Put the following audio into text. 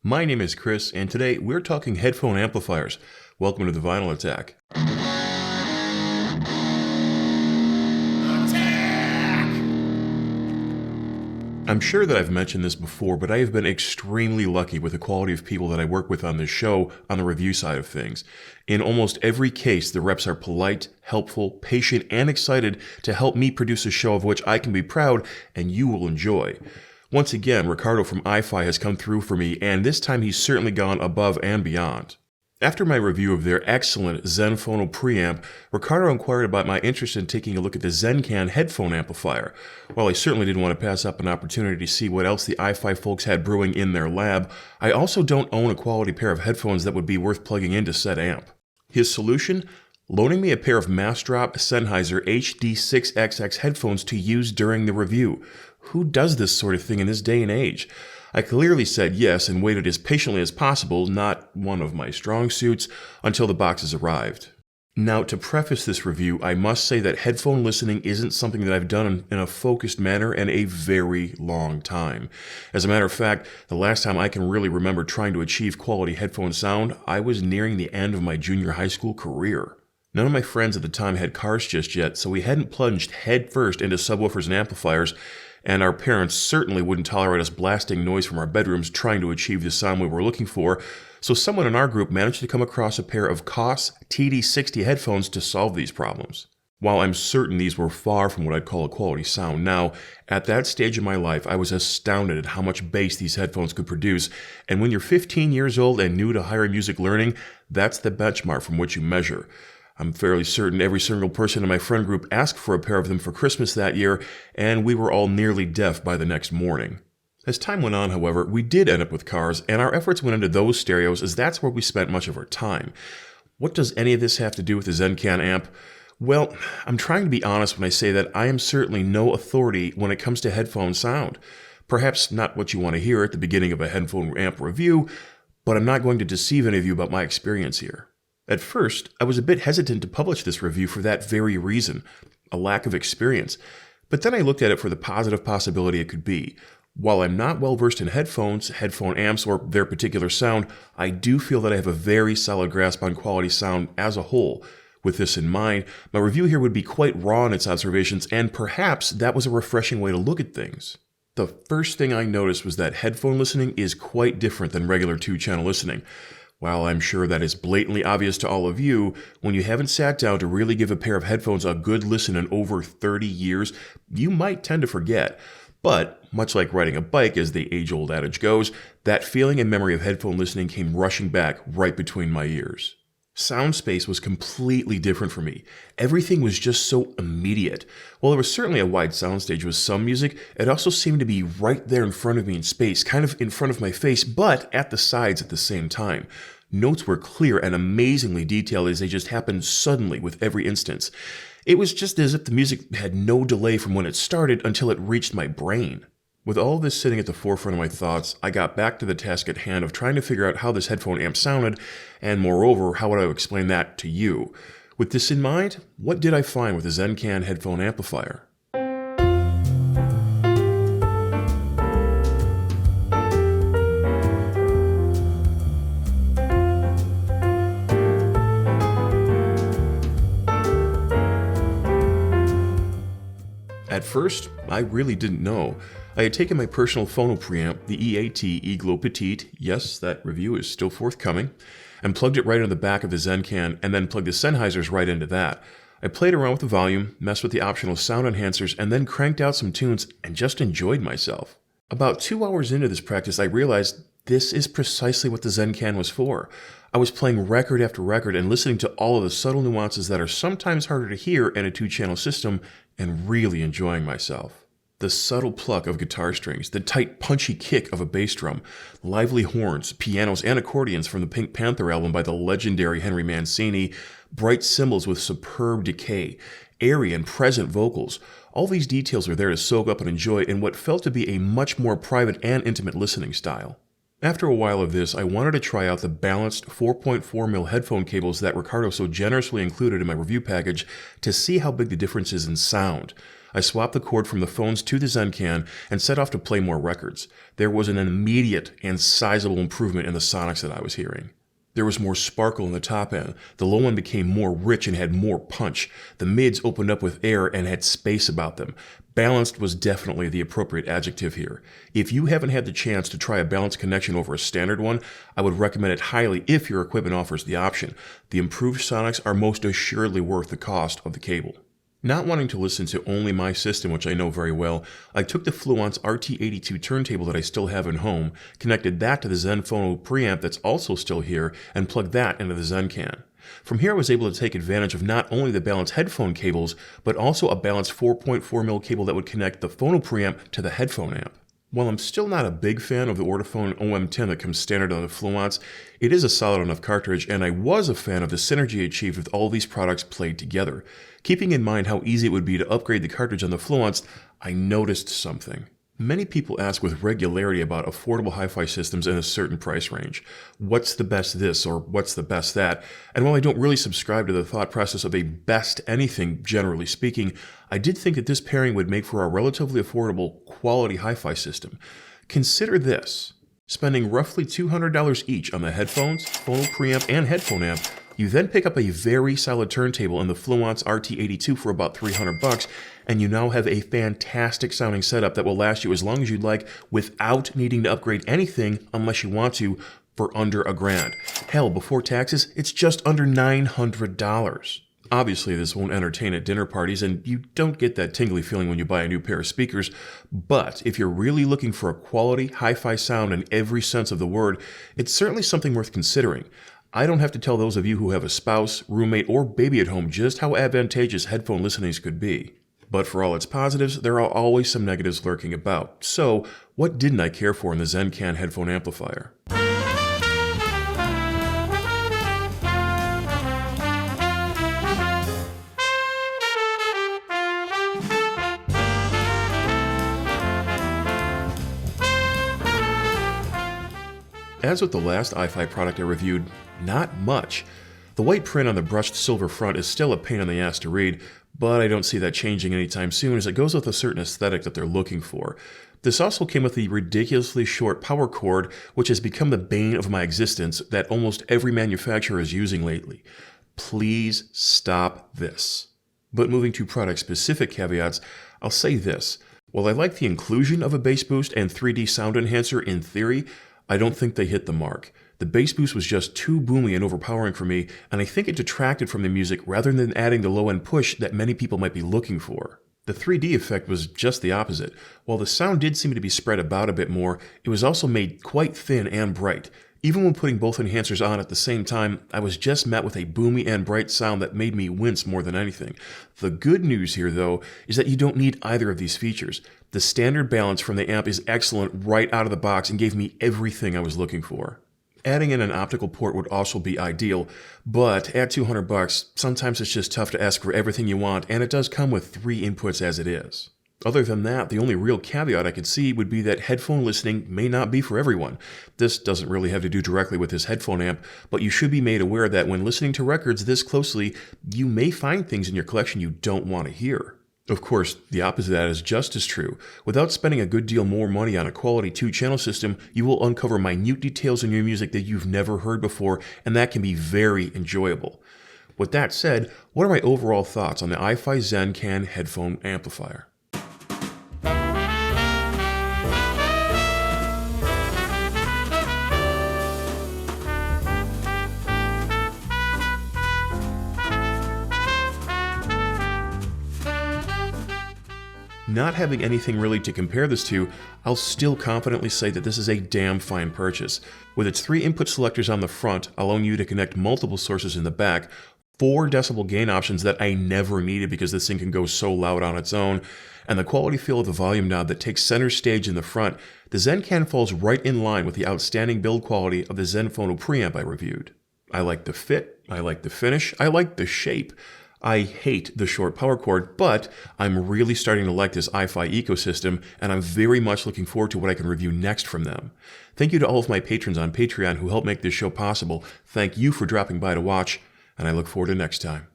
My name is Chris, and today we're talking headphone amplifiers. Welcome to the Vinyl Attack. I'm sure that I've mentioned this before, but I have been extremely lucky with the quality of people that I work with on this show on the review side of things. In almost every case, the reps are polite, helpful, patient, and excited to help me produce a show of which I can be proud and you will enjoy. Once again, Ricardo from iFi has come through for me, and this time he's certainly gone above and beyond. After my review of their excellent Zen Phono preamp, Ricardo inquired about my interest in taking a look at the Zen Can headphone amplifier. While I certainly didn't want to pass up an opportunity to see what else the iFi folks had brewing in their lab, I also don't own a quality pair of headphones that would be worth plugging into said amp. His solution? Loaning me a pair of Massdrop Sennheiser HD6XX headphones to use during the review. Who does this sort of thing in this day and age? I clearly said yes and waited as patiently as possible, not one of my strong suits, until the boxes arrived. Now, to preface this review, I must say that headphone listening isn't something that I've done in a focused manner in a very long time. As a matter of fact, the last time I can really remember trying to achieve quality headphone sound, I was nearing the end of my junior high school career. None of my friends at the time had cars just yet, so we hadn't plunged headfirst into subwoofers and amplifiers, and our parents certainly wouldn't tolerate us blasting noise from our bedrooms trying to achieve the sound we were looking for, so someone in our group managed to come across a pair of Koss TD60 headphones to solve these problems. While I'm certain these were far from what I'd call a quality sound now, at that stage in my life I was astounded at how much bass these headphones could produce, and when you're 15 years old and new to higher music learning, that's the benchmark from which you measure. I'm fairly certain every single person in my friend group asked for a pair of them for Christmas that year, and we were all nearly deaf by the next morning. As time went on, however, we did end up with cars, and our efforts went into those stereos as that's where we spent much of our time. What does any of this have to do with the Zen Can amp? Well, I'm trying to be honest when I say that I am certainly no authority when it comes to headphone sound. Perhaps not what you want to hear at the beginning of a headphone amp review, but I'm not going to deceive any of you about my experience here. At first, I was a bit hesitant to publish this review for that very reason, a lack of experience, but then I looked at it for the positive possibility it could be. While I'm not well versed in headphones, headphone amps, or their particular sound, I do feel that I have a very solid grasp on quality sound as a whole. With this in mind, my review here would be quite raw in its observations, and perhaps that was a refreshing way to look at things. The first thing I noticed was that headphone listening is quite different than regular two-channel listening. While I'm sure that is blatantly obvious to all of you, when you haven't sat down to really give a pair of headphones a good listen in over 30 years, you might tend to forget. But, much like riding a bike, as the age-old adage goes, that feeling and memory of headphone listening came rushing back right between my ears. Sound space was completely different for me. Everything was just so immediate. While there was certainly a wide soundstage with some music, it also seemed to be right there in front of me in space, kind of in front of my face, but at the sides at the same time. Notes were clear and amazingly detailed as they just happened suddenly with every instance. It was just as if the music had no delay from when it started until it reached my brain. With all this sitting at the forefront of my thoughts, I got back to the task at hand of trying to figure out how this headphone amp sounded, and moreover, how would I explain that to you? With this in mind, what did I find with the Zen Can headphone amplifier? At first, I really didn't know. I had taken my personal phono preamp, the EAT Eglo Petite, yes, that review is still forthcoming, and plugged it right into the back of the Zen Can, and then plugged the Sennheisers right into that. I played around with the volume, messed with the optional sound enhancers, and then cranked out some tunes and just enjoyed myself. About 2 hours into this practice, I realized this is precisely what the Zen Can was for. I was playing record after record and listening to all of the subtle nuances that are sometimes harder to hear in a two-channel system and really enjoying myself. The subtle pluck of guitar strings, the tight, punchy kick of a bass drum, lively horns, pianos, and accordions from the Pink Panther album by the legendary Henry Mancini, bright cymbals with superb decay, airy and present vocals. All these details are there to soak up and enjoy in what felt to be a much more private and intimate listening style. After a while of this, I wanted to try out the balanced 4.4mm headphone cables that Ricardo so generously included in my review package to see how big the difference is in sound. I swapped the cord from the phones to the Zen Can and set off to play more records. There was an immediate and sizable improvement in the sonics that I was hearing. There was more sparkle in the top end. The low end became more rich and had more punch. The mids opened up with air and had space about them. Balanced was definitely the appropriate adjective here. If you haven't had the chance to try a balanced connection over a standard one, I would recommend it highly if your equipment offers the option. The improved sonics are most assuredly worth the cost of the cable. Not wanting to listen to only my system, which I know very well, I took the Fluence RT82 turntable that I still have at home, connected that to the Zen Phono preamp that's also still here, and plugged that into the Zen Can. From here I was able to take advantage of not only the balanced headphone cables, but also a balanced 4.4mm cable that would connect the phono preamp to the headphone amp. While I'm still not a big fan of the Ortophone OM10 that comes standard on the Fluence, it is a solid enough cartridge, and I was a fan of the synergy achieved with all these products played together. Keeping in mind how easy it would be to upgrade the cartridge on the Fluence, I noticed something. Many people ask with regularity about affordable hi-fi systems in a certain price range. What's the best this or what's the best that? And while I don't really subscribe to the thought process of a best anything, generally speaking, I did think that this pairing would make for a relatively affordable, quality hi-fi system. Consider this. Spending roughly $200 each on the headphones, phono preamp, and headphone amp, you then pick up a very solid turntable in the Fluence RT82 for about $300, and you now have a fantastic sounding setup that will last you as long as you'd like without needing to upgrade anything unless you want to for under $1,000. Hell, before taxes, it's just under $900. Obviously, this won't entertain at dinner parties, and you don't get that tingly feeling when you buy a new pair of speakers, but if you're really looking for a quality hi-fi sound in every sense of the word, it's certainly something worth considering. I don't have to tell those of you who have a spouse, roommate, or baby at home just how advantageous headphone listenings could be. But for all its positives, there are always some negatives lurking about. So, what didn't I care for in the Zen Can headphone amplifier? As with the last iFi product I reviewed, not much. The white print on the brushed silver front is still a pain in the ass to read, but I don't see that changing anytime soon as it goes with a certain aesthetic that they're looking for. This also came with the ridiculously short power cord, which has become the bane of my existence that almost every manufacturer is using lately. Please stop this. But moving to product-specific caveats, I'll say this. While I like the inclusion of a bass boost and 3D sound enhancer in theory, I don't think they hit the mark. The bass boost was just too boomy and overpowering for me, and I think it detracted from the music rather than adding the low-end push that many people might be looking for. The 3D effect was just the opposite. While the sound did seem to be spread about a bit more, it was also made quite thin and bright. Even when putting both enhancers on at the same time, I was just met with a boomy and bright sound that made me wince more than anything. The good news here, though, is that you don't need either of these features. The standard balance from the amp is excellent right out of the box and gave me everything I was looking for. Adding in an optical port would also be ideal, but at $200, sometimes it's just tough to ask for everything you want, and it does come with 3 inputs as it is. Other than that, the only real caveat I could see would be that headphone listening may not be for everyone. This doesn't really have to do directly with this headphone amp, but you should be made aware that when listening to records this closely, you may find things in your collection you don't want to hear. Of course, the opposite of that is just as true. Without spending a good deal more money on a quality 2-channel system, you will uncover minute details in your music that you've never heard before, and that can be very enjoyable. With that said, what are my overall thoughts on the iFi Zen Can headphone amplifier? Not having anything really to compare this to, I'll still confidently say that this is a damn fine purchase. With its 3 input selectors on the front, allowing you to connect multiple sources in the back, 4 decibel gain options that I never needed because this thing can go so loud on its own, and the quality feel of the volume knob that takes center stage in the front, the Zen Can falls right in line with the outstanding build quality of the Zen Phono preamp I reviewed. I like the fit, I like the finish, I like the shape. I hate the short power cord, but I'm really starting to like this iFi ecosystem, and I'm very much looking forward to what I can review next from them. Thank you to all of my patrons on Patreon who help make this show possible. Thank you for dropping by to watch, and I look forward to next time.